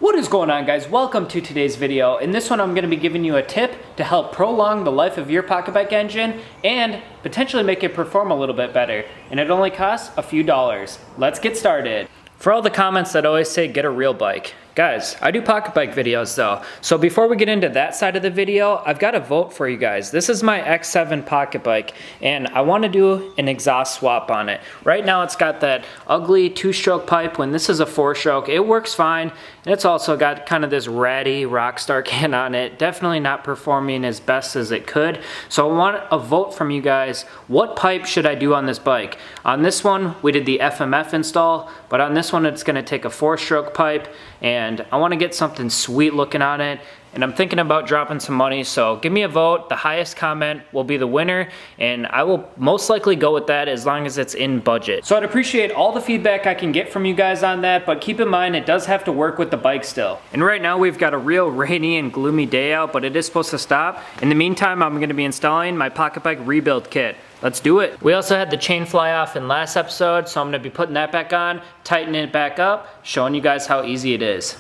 What is going on, guys? Welcome to today's video. In this one I'm going to be giving you a tip to help prolong the life of your pocket bike engine and potentially make it perform a little bit better. And it only costs a few dollars. Let's get started. For all the comments that always say get a real bike, guys, I do pocket bike videos though. So before we get into that side of the video, I've got a vote for you guys. This is my X7 pocket bike and I want to do an exhaust swap on it. Right now it's got that ugly 2-stroke pipe when this is a 4-stroke. It works fine. And it's also got kind of this ratty Rockstar can on it. Definitely not performing as best as it could. So I want a vote from you guys. What pipe should I do on this bike? On this one, we did the FMF install, but on this one, it's gonna take a 4-stroke pipe, and I wanna get something sweet looking on it. And I'm thinking about dropping some money, so give me a vote. The highest comment will be the winner, and I will most likely go with that as long as it's in budget. So I'd appreciate all the feedback I can get from you guys on that, but keep in mind it does have to work with the bike still. And right now we've got a real rainy and gloomy day out, but it is supposed to stop. In the meantime, I'm gonna be installing my pocket bike rebuild kit. Let's do it. We also had the chain fly off in last episode, so I'm gonna be putting that back on, tightening it back up, showing you guys how easy it is.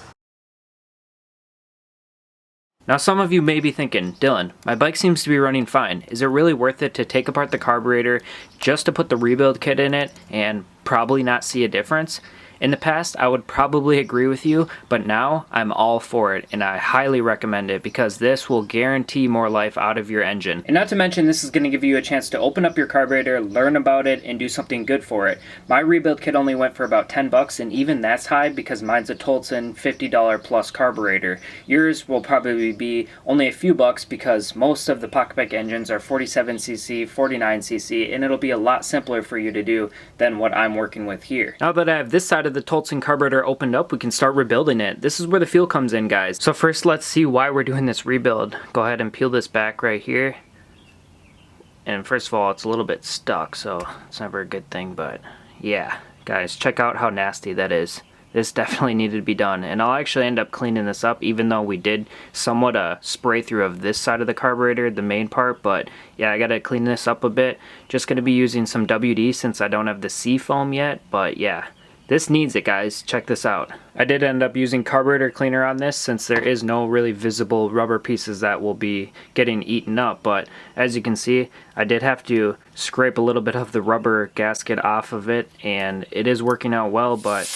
Now some of you may be thinking, Dylan, my bike seems to be running fine. Is it really worth it to take apart the carburetor just to put the rebuild kit in it and probably not see a difference? In the past, I would probably agree with you, but now I'm all for it, and I highly recommend it because this will guarantee more life out of your engine. And not to mention, this is going to give you a chance to open up your carburetor, learn about it, and do something good for it. My rebuild kit only went for about 10 bucks, and even that's high because mine's a Tolson $50 plus carburetor. Yours will probably be only a few bucks because most of the pocket bike engines are 47cc, 49cc, and it'll be a lot simpler for you to do than what I'm working with here. Now that I have this side of the Tolson carburetor opened up, we can start rebuilding it. This is where the fuel comes in, guys. So first, let's see why we're doing this rebuild. Go ahead and peel this back right here. And first of all, it's a little bit stuck, so it's never a good thing, but yeah. Guys, check out how nasty that is. This definitely needed to be done, and I'll actually end up cleaning this up even though we did somewhat a spray through of this side of the carburetor, the main part, but yeah, I gotta clean this up a bit. Just gonna be using some WD since I don't have the Seafoam yet, but yeah. This needs it, guys. Check this out. I did end up using carburetor cleaner on this since there is no really visible rubber pieces that will be getting eaten up, but as you can see, I did have to scrape a little bit of the rubber gasket off of it, and it is working out well, but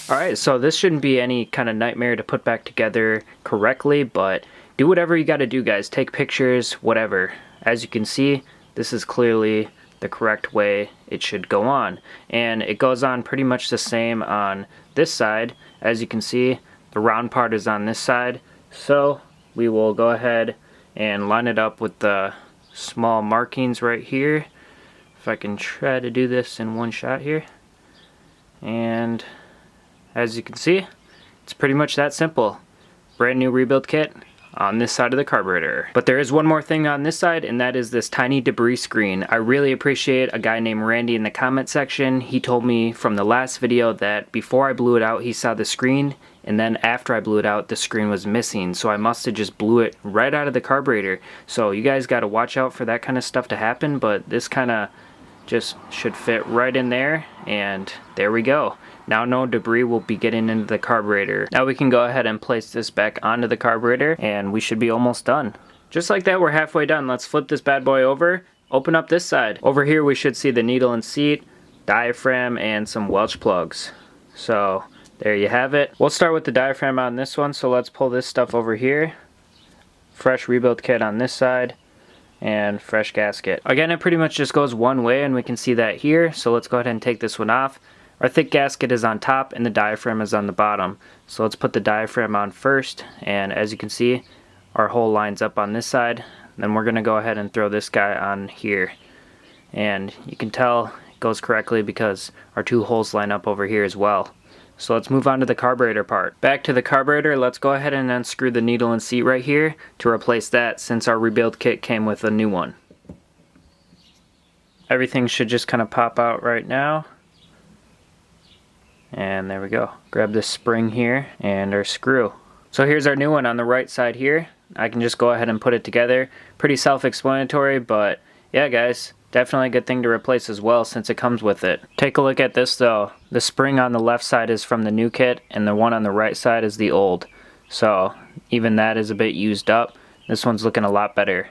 alright, so this shouldn't be any kind of nightmare to put back together correctly, but do whatever you gotta do, guys. Take pictures, whatever. As you can see, this is clearly the correct way it should go on, and it goes on pretty much the same on this side. As you can see, the round part is on this side, so we will go ahead and line it up with the small markings right here. If I can try to do this in one shot here, and as you can see, it's pretty much that simple. Brand new rebuild kit on this side of the carburetor. But there is one more thing on this side, and that is this tiny debris screen. I really appreciate a guy named Randy in the comment section. He told me from the last video that before I blew it out, he saw the screen, and then after I blew it out, the screen was missing. So I must have just blew it right out of the carburetor. So you guys got to watch out for that kind of stuff to happen, but this kind of just should fit right in there, and there we go. Now no debris will be getting into the carburetor. Now we can go ahead and place this back onto the carburetor, and we should be almost done. Just like that, we're halfway done. Let's flip this bad boy over, open up this side. Over here we should see the needle and seat, diaphragm, and some Welch plugs. So there you have it. We'll start with the diaphragm on this one, so let's pull this stuff over here. Fresh rebuild kit on this side, and fresh gasket. Again, it pretty much just goes one way, and we can see that here, so let's go ahead and take this one off. Our thick gasket is on top and the diaphragm is on the bottom. So let's put the diaphragm on first, and as you can see, our hole lines up on this side. Then we're going to go ahead and throw this guy on here. And you can tell it goes correctly because our two holes line up over here as well. So let's move on to the carburetor part. Back to the carburetor, let's go ahead and unscrew the needle and seat right here to replace that since our rebuild kit came with a new one. Everything should just kind of pop out right now. And there we go. Grab this spring here and our screw. So here's our new one on the right side here. I can just go ahead and put it together. Pretty self-explanatory, but yeah guys, definitely a good thing to replace as well since it comes with it. Take a look at this though. The spring on the left side is from the new kit and the one on the right side is the old. So even that is a bit used up. This one's looking a lot better.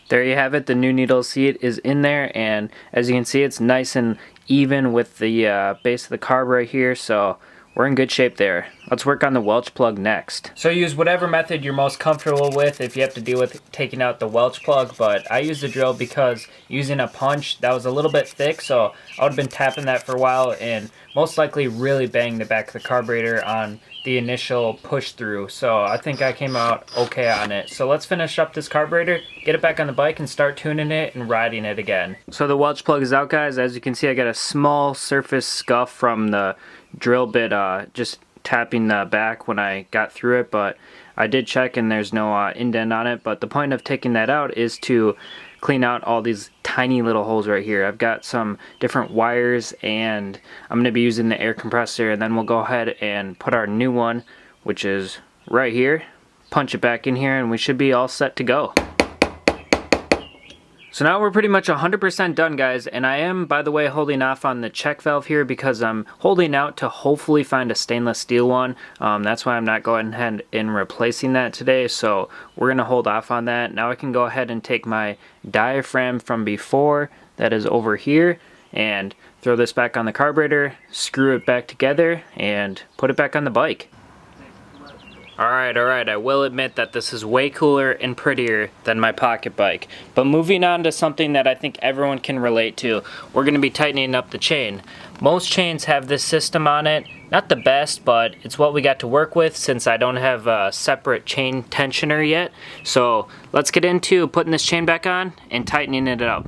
There you have it, the new needle seat is in there, and as you can see it's nice and even with the base of the carb right here, so we're in good shape there. Let's work on the Welch plug next. So use whatever method you're most comfortable with if you have to deal with taking out the Welch plug, but I use the drill because using a punch that was a little bit thick, so I would have been tapping that for a while and most likely really banged the back of the carburetor on the initial push through. So I think I came out okay on it. So let's finish up this carburetor, get it back on the bike and start tuning it and riding it again. So the Welch plug is out, guys. As you can see, I got a small surface scuff from the drill bit just tapping the back when I got through it, but I did check and there's no indent on it. But the point of taking that out is to clean out all these tiny little holes right here. I've got some different wires and I'm going to be using the air compressor, and then we'll go ahead and put our new one, which is right here, punch it back in here, and we should be all set to go. So now we're pretty much 100% done, guys, and I am, by the way, holding off on the check valve here because I'm holding out to hopefully find a stainless steel one. That's why I'm not going ahead and replacing that today, so we're going to hold off on that. Now I can go ahead and take my diaphragm from before that is over here and throw this back on the carburetor, screw it back together, and put it back on the bike. Alright, I will admit that this is way cooler and prettier than my pocket bike. But moving on to something that I think everyone can relate to, we're going to be tightening up the chain. Most chains have this system on it. Not the best, but it's what we got to work with since I don't have a separate chain tensioner yet. So let's get into putting this chain back on and tightening it up.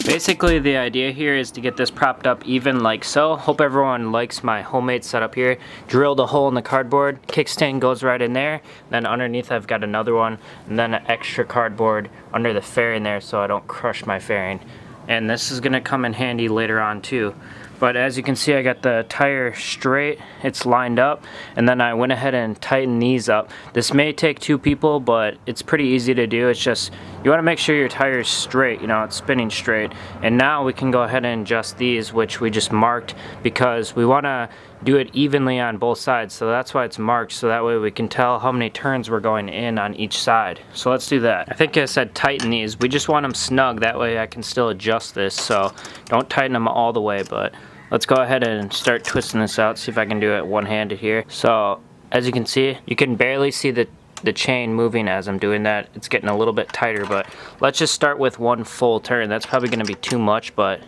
Basically the idea here is to get this propped up even like so. Hope everyone likes my homemade setup here. Drilled a hole in the cardboard, kickstand goes right in there, then underneath I've got another one, and then an extra cardboard under the fairing there so I don't crush my fairing. And this is going to come in handy later on too. But as you can see, I got the tire straight, it's lined up, and then I went ahead and tightened these up. This may take two people, but it's pretty easy to do. It's just, you want to make sure your tire's straight, you know, it's spinning straight. And now we can go ahead and adjust these, which we just marked, because we want to do it evenly on both sides. So that's why it's marked, so that way we can tell how many turns we're going in on each side. So let's do that. I think I said tighten these. We just want them snug, that way I can still adjust this. So don't tighten them all the way, but let's go ahead and start twisting this out, see if I can do it one-handed here. So as you can see, you can barely see the chain moving as I'm doing that. It's getting a little bit tighter, but let's just start with one full turn. That's probably going to be too much, but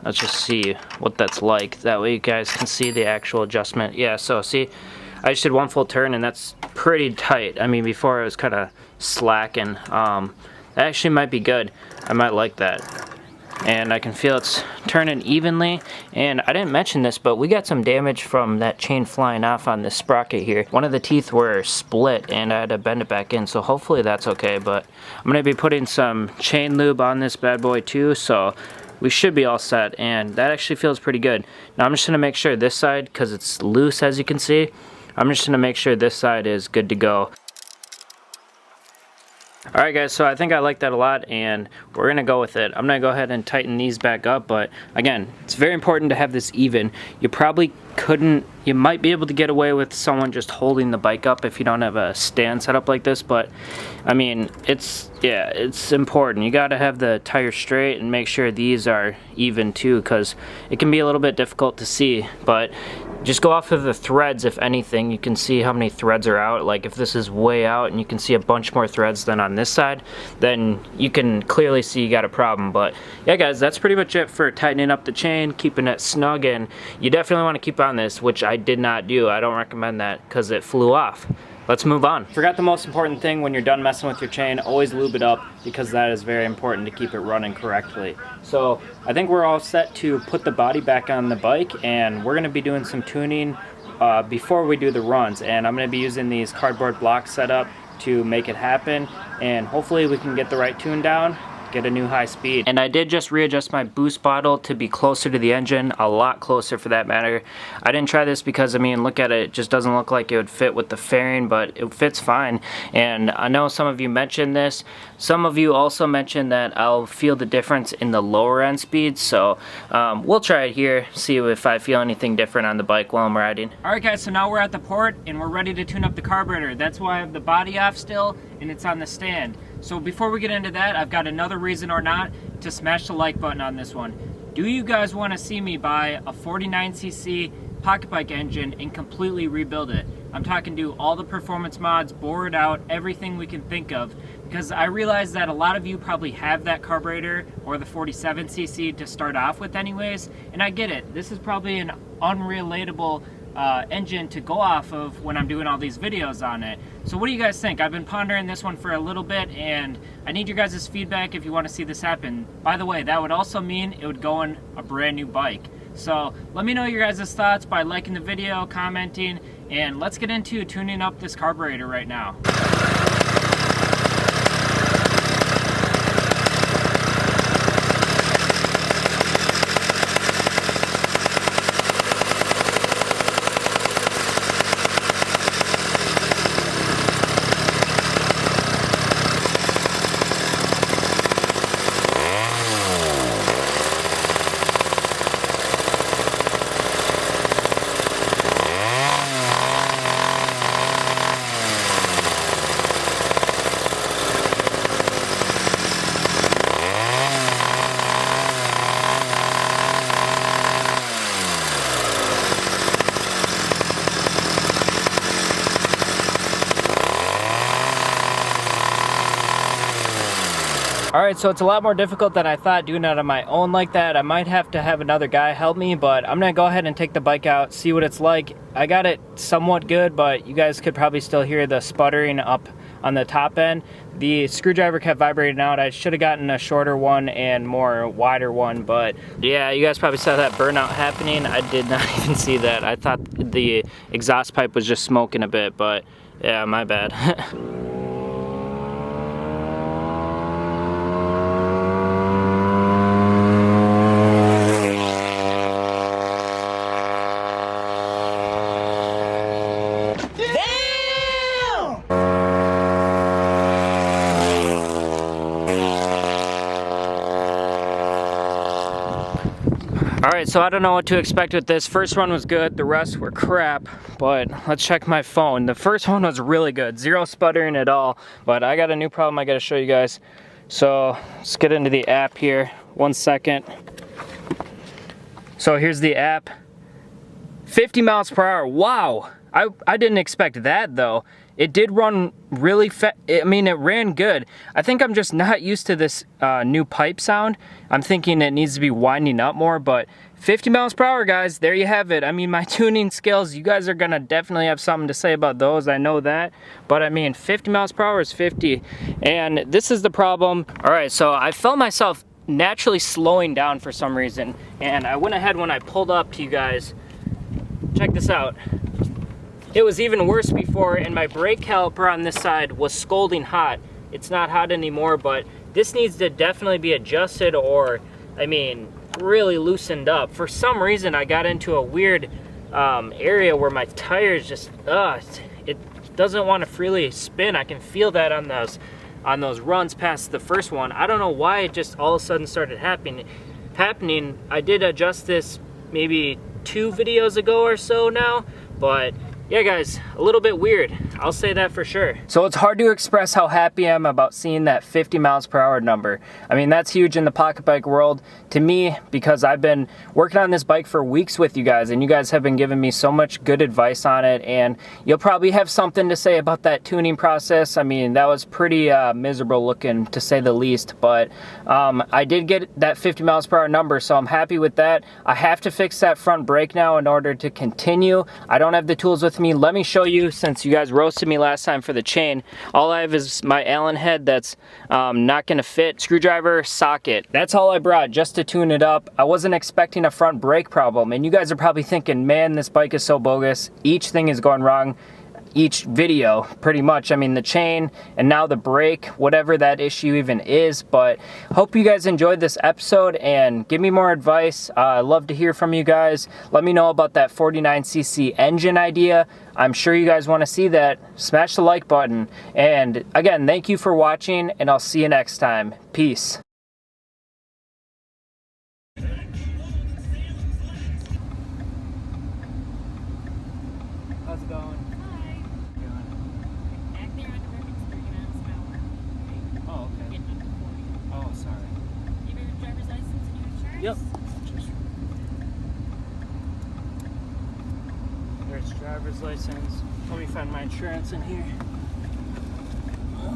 let's just see what that's like. That way you guys can see the actual adjustment. Yeah, so see, I just did one full turn and that's pretty tight. I mean, before it was kind of slacking. That actually might be good. I might like that. And I can feel it's turning evenly. And I didn't mention this, but we got some damage from that chain flying off on this sprocket here. One of the teeth were split and I had to bend it back in, so hopefully that's okay. But I'm going to be putting some chain lube on this bad boy too, so we should be all set, and that actually feels pretty good. Now I'm just going to make sure this side, because it's loose as you can see, I'm just going to make sure this side is good to go. Alright guys, so I think I like that a lot and we're going to go with it. I'm going to go ahead and tighten these back up, but again, it's very important to have this even. You might be able to get away with someone just holding the bike up if you don't have a stand set up like this, but I mean, it's important. You got to have the tire straight and make sure these are even too, because it can be a little bit difficult to see, but just go off of the threads. If anything, you can see how many threads are out. Like if this is way out and you can see a bunch more threads than on this side, then you can clearly see you got a problem. But yeah guys, that's pretty much it for tightening up the chain, keeping it snug, and you definitely want to keep on this, which I did not do. I don't recommend that because it flew off. Let's move on. Forgot the most important thing when you're done messing with your chain, always lube it up, because that is very important to keep it running correctly. So I think we're all set to put the body back on the bike, and we're going to be doing some tuning before we do the runs, and I'm going to be using these cardboard blocks set up to make it happen, and hopefully we can get the right tune down, get a new high speed. And I did just readjust my boost bottle to be closer to the engine, a lot closer for that matter. I didn't try this because, I mean, look at it, it just doesn't look like it would fit with the fairing, but it fits fine. And I know some of you mentioned this. Some of you also mentioned that I'll feel the difference in the lower end speeds, so we'll try it here, see if I feel anything different on the bike while I'm riding. Alright guys, so now we're at the port and we're ready to tune up the carburetor. That's why I have the body off still and it's on the stand. So before we get into that, I've got another reason or not to smash the like button on this one. Do you guys want to see me buy a 49cc pocket bike engine and completely rebuild it? I'm talking do all the performance mods, bore it out, everything we can think of, because I realize that a lot of you probably have that carburetor or the 47cc to start off with anyways, and I get it. This is probably an unrelatable engine to go off of when I'm doing all these videos on it. So what do you guys think? I've been pondering this one for a little bit and I need your guys' feedback if you want to see this happen. By the way, that would also mean it would go in a brand new bike. So let me know your guys' thoughts by liking the video, commenting, and let's get into tuning up this carburetor right now. Alright, so it's a lot more difficult than I thought doing it on my own like that. I might have to have another guy help me, but I'm gonna go ahead and take the bike out, see what it's like. I got it somewhat good, but you guys could probably still hear the sputtering up on the top end. The screwdriver kept vibrating out. I should have gotten a shorter one and more wider one, but yeah, you guys probably saw that burnout happening. I did not even see that. I thought the exhaust pipe was just smoking a bit, but yeah, my bad. Alright, so I don't know what to expect with this. First one was good, the rest were crap, but let's check my phone. The first one was really good, zero sputtering at all, but I got a new problem I gotta show you guys. So let's get into the app here, 1 second. So here's the app, 50 miles per hour, wow! I didn't expect that though. It did run really fast. I mean, it ran good. I think I'm just not used to this new pipe sound. I'm thinking it needs to be winding up more, but 50 miles per hour, guys, there you have it. I mean, my tuning skills, you guys are gonna definitely have something to say about those, I know that. But I mean, 50 miles per hour is 50, and this is the problem. All right, so I felt myself naturally slowing down for some reason, and I went ahead when I pulled up to you guys. Check this out. It was even worse before, and my brake caliper on this side was scalding hot. It's not hot anymore, but this needs to definitely be adjusted or, I mean, really loosened up. For some reason, I got into a weird area where my tires just, it doesn't want to freely spin. I can feel that on those runs past the first one. I don't know why it just all of a sudden started happening. I did adjust this maybe 2 videos ago or so now, but yeah guys, a little bit weird, I'll say that for sure. So it's hard to express how happy I am about seeing that 50 miles per hour number. I mean, that's huge in the pocket bike world to me, because I've been working on this bike for weeks with you guys, and you guys have been giving me so much good advice on it, and you'll probably have something to say about that tuning process. I mean, that was pretty miserable looking, to say the least, but I did get that 50 miles per hour number, so I'm happy with that. I have to fix that front brake now in order to continue. I don't have the tools with me. Let me show you, since you guys roasted me last time for the chain. All I have is my Allen head that's not gonna fit. Screwdriver, socket. That's all I brought just to tune it up. I wasn't expecting a front brake problem, and you guys are probably thinking, man, this bike is so bogus. Each thing is going wrong. Each video, pretty much. I mean, the chain and now the brake, whatever that issue even is. But hope you guys enjoyed this episode and give me more advice. I'd love to hear from you guys. Let me know about that 49cc engine idea. I'm sure you guys want to see that. Smash the like button. And again, thank you for watching, and I'll see you next time. Peace. How's it going? Yep. There's driver's license. Let me find my insurance in here. I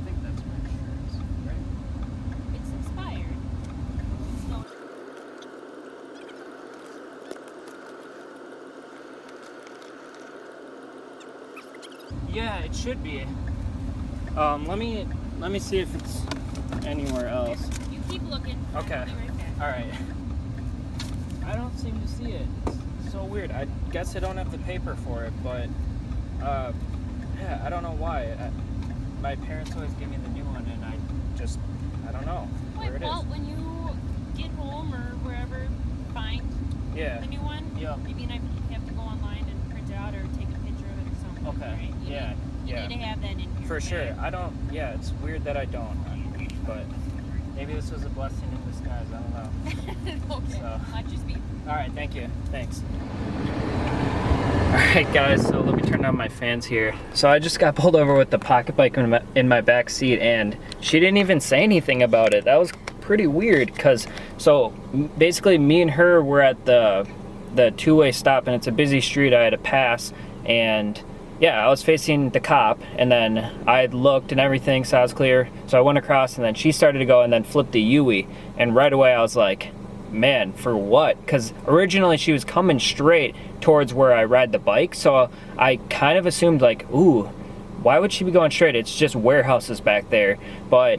think that's my insurance, right? It's expired. Yeah, it should be. Let me see if it's anywhere else. You keep looking. Okay. I'll be right back. All right. I don't seem to see it. It's so weird. I guess I don't have the paper for it, but yeah, I don't know why. My parents always give me the new one, and I don't know where it is. Well, when you get home or wherever, find Yeah. the new one. Yeah. Maybe you have to go online and print it out or take a picture of it or something. Okay. Right? You need to have that in here. For sure. Yeah, it's weird that I don't, but maybe this was a blessing in disguise. I don't know. Okay. So. Watch your speed. All right, thank you. Thanks. All right, guys, so let me turn on my fans here. So I just got pulled over with the pocket bike in my back seat, and she didn't even say anything about it. That was pretty weird, because so basically me and her were at the two-way stop, and it's a busy street I had to pass, and yeah, I was facing the cop, and then I had looked and everything, so I was clear. So I went across, and then she started to go and then flipped the U-ey, and right away I was like, man, for what? Because originally she was coming straight towards where I ride the bike, so I kind of assumed like, ooh, why would she be going straight? It's just warehouses back there. But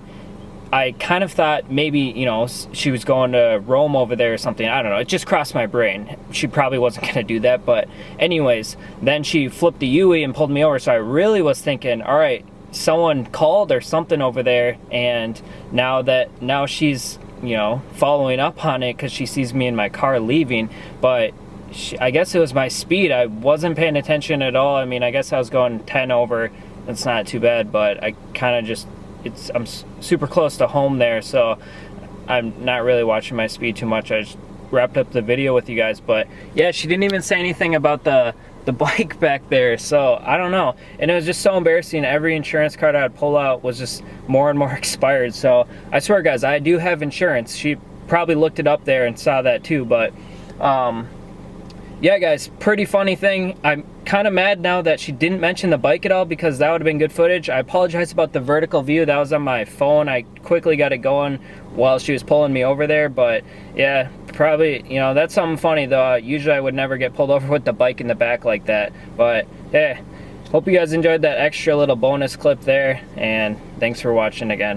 I kind of thought maybe, you know, she was going to roam over there or something. I don't know. It just crossed my brain. She probably wasn't going to do that. But anyways, then she flipped the U-ey and pulled me over. So I really was thinking, all right, someone called or something over there. And now she's, you know, following up on it because she sees me in my car leaving. But I guess it was my speed. I wasn't paying attention at all. I mean, I guess I was going 10 over. That's not too bad. But I kind of just... I'm super close to home there, so I'm not really watching my speed too much. I just wrapped up the video with you guys, but yeah, she didn't even say anything about the bike back there, so I don't know. And it was just so embarrassing. Every insurance card I'd pull out was just more and more expired. So I swear, guys, I do have insurance. She probably looked it up there and saw that too, but yeah, guys, pretty funny thing. I'm kind of mad now that she didn't mention the bike at all, because that would have been good footage. I apologize about the vertical view. That was on my phone. I quickly got it going while she was pulling me over there. But yeah, probably, you know, that's something funny though. Usually I would never get pulled over with the bike in the back like that. But yeah, hope you guys enjoyed that extra little bonus clip there, and thanks for watching again.